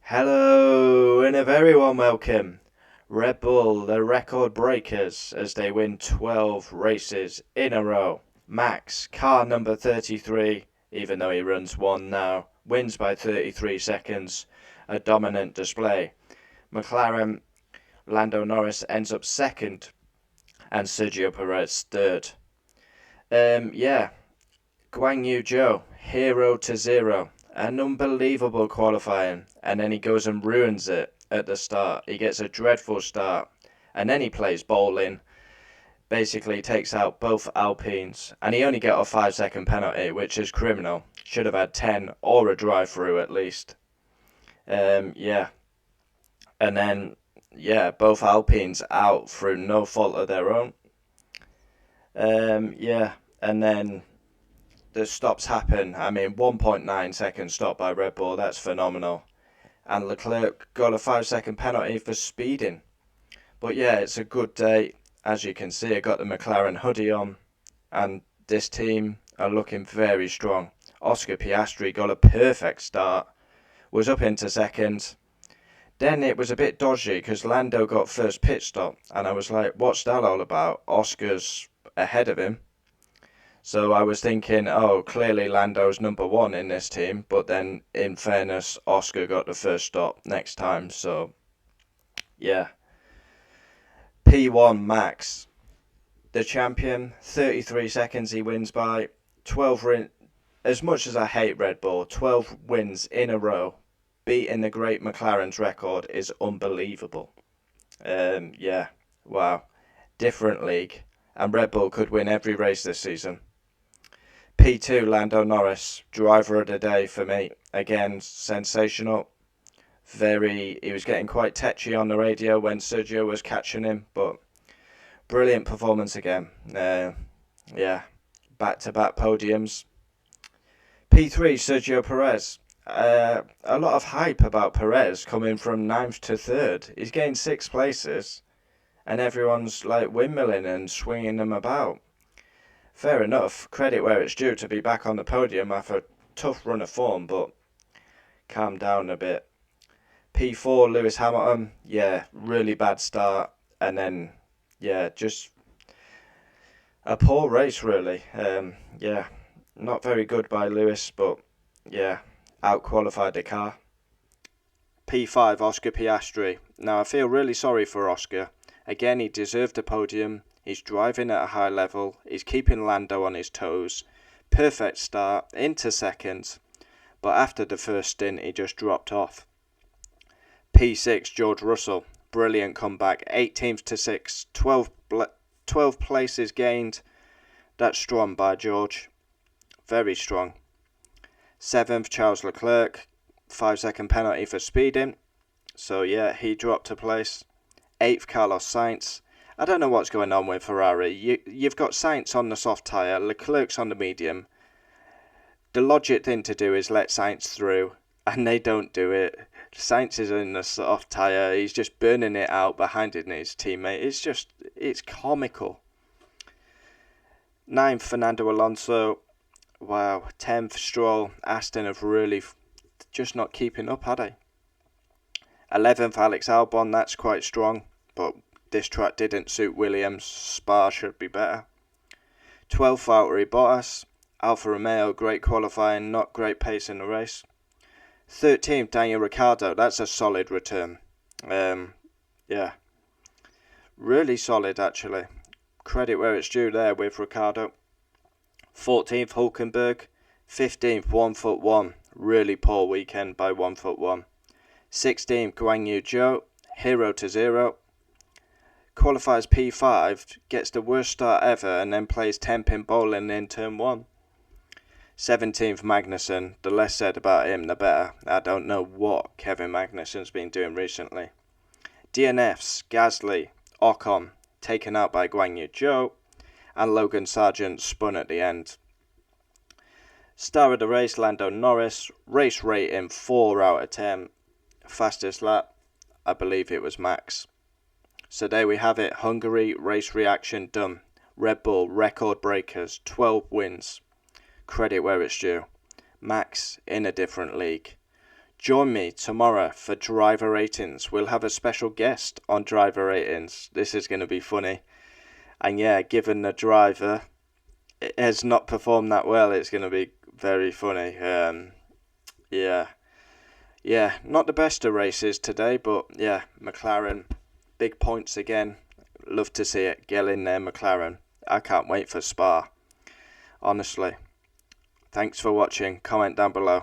Hello, and a very warm welcome. Red Bull, the record breakers, as they win 12 races in a row. Max, car number 33, even though he runs one now, wins by 33 seconds. A dominant display. McLaren, Lando Norris ends up second, and Sergio Perez third. Yeah, Guan Yu Zhou, hero to zero. An unbelievable qualifying, and then he goes and ruins it at the start. He gets a dreadful start, and then he plays bowling, basically takes out both Alpines, and he only got a 5 second penalty, which is criminal. Should have had 10 or a drive through at least. Yeah, and then both Alpines out through no fault of their own. Yeah, and then the stops happen. I mean, 1.9 second stop by Red Bull, that's phenomenal. And Leclerc got a 5 second penalty for speeding. But yeah, it's a good day. As you can see, I got the McLaren hoodie on, and this team are looking very strong. Oscar Piastri got a perfect start, was up into second. Then it was a bit dodgy because Lando got first pit stop, and I was like, what's that all about? Oscar's ahead of him. So I was thinking, oh, clearly Lando's number one in this team. But then, in fairness, Oscar got the first stop next time. So, yeah. P1 Max, the champion, 33 seconds he wins by. 12 as much as I hate Red Bull, 12 wins in a row, beating the great McLaren's record is unbelievable. Yeah, wow. Different league. And Red Bull could win every race this season. P2 Lando Norris, driver of the day for me. Again, sensational. He was getting quite tetchy on the radio when Sergio was catching him, but brilliant performance again. Yeah, back-to-back podiums. P3 Sergio Perez. A lot of hype about Perez coming from ninth to third. He's gained 6 places, and everyone's like windmilling and swinging them about. Fair enough, credit where it's due to be back on the podium after a tough run of form, but calm down a bit. P4 Lewis Hamilton, yeah, really bad start, and then just a poor race really. Yeah, not very good by Lewis, but yeah, out qualified the car. P5 Oscar Piastri. Now I feel really sorry for Oscar. Again, he deserved a podium. He's driving at a high level. He's keeping Lando on his toes. Perfect start into second. But after the first stint, he just dropped off. P6 George Russell. Brilliant comeback. 18th to 6th. 12 places gained. That's strong by George. Very strong. 7th Charles Leclerc. 5 second penalty for speeding. So yeah, he dropped a place. 8th Carlos Sainz. I don't know what's going on with Ferrari. You've got Sainz on the soft tyre, Leclerc's on the medium. The logic thing to do is let Sainz through, and they don't do it. Sainz is in the soft tyre, he's just burning it out behind his teammate. It's comical. 9th Fernando Alonso. Wow. 10th Stroll. Aston have really just not keeping up, had they? 11th Alex Albon, that's quite strong, but this track didn't suit Williams. Spa should be better. 12th Valtteri Bottas. Alfa Romeo, great qualifying, not great pace in the race. 13th Daniel Ricciardo, that's a solid return. Yeah, really solid actually. Credit where it's due there with Ricciardo. 14th Hulkenberg. 15th 1-1. Really poor weekend by 1-1. 16th Guan Yu Zhou, hero to zero. Qualifies P5, gets the worst start ever, and then plays 10-pin bowling in turn 1. 17th Magnussen, the less said about him, the better. I don't know what Kevin Magnussen's been doing recently. DNFs, Gasly, Ocon, taken out by Guan Yu Zhou, and Logan Sargent spun at the end. Star of the race, Lando Norris, race rating 4 out of 10. Fastest lap, I believe it was Max. So there we have it, Hungary race reaction done. Red Bull record breakers, 12 wins. Credit where it's due. Max in a different league. Join me tomorrow for driver ratings. We'll have a special guest on driver ratings. This is going to be funny. And yeah, given the driver has not performed that well, it's going to be very funny. Yeah, not the best of races today, but yeah, McLaren, big points again. Love to see it. Get in there, McLaren. I can't wait for Spa. Honestly. Thanks for watching. Comment down below.